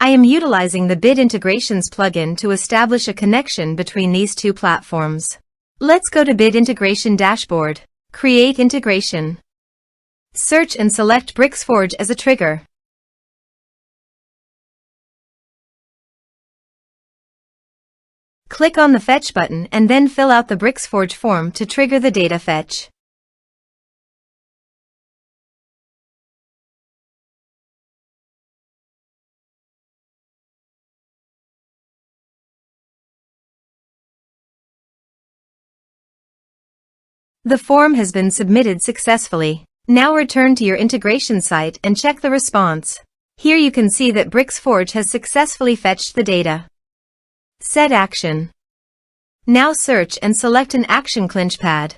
I am utilizing the Bit Integrations plugin to establish a connection between these two platforms. Let's go to Bit Integration Dashboard. Create integration. Search and select Bricksforge as a trigger. Click on the Fetch button and then fill out the Bricksforge form to trigger the data fetch. The form has been submitted successfully. Now return to your integration site and check the response. Here you can see that Bricksforge has successfully fetched the data. Set action. Now search and select an action ClinchPad.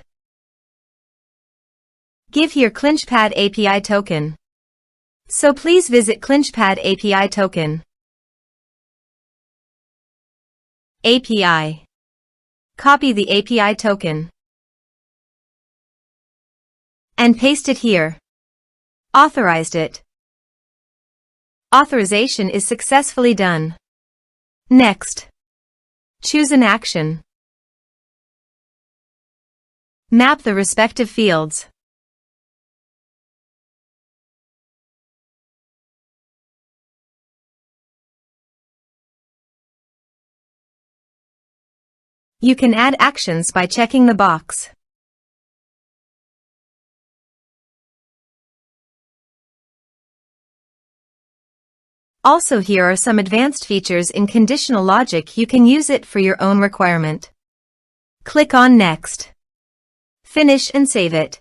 Give here ClinchPad API token. So please visit ClinchPad API token. API. Copy the API token and paste it here. Authorized it. Authorization is successfully done. Next. Choose an action. Map the respective fields. You can add actions by checking the box. Also, here are some advanced features in conditional logic. You can use it for your own requirement. Click on Next. Finish and save it.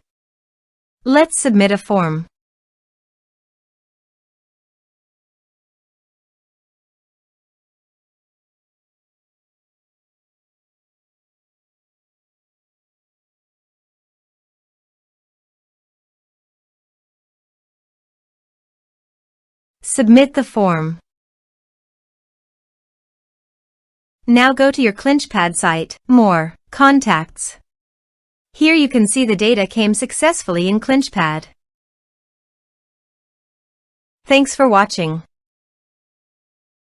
Let's submit a form. Submit the form. Now go to your ClinchPad site, More, Contacts. Here you can see the data came successfully in ClinchPad. Thanks for watching.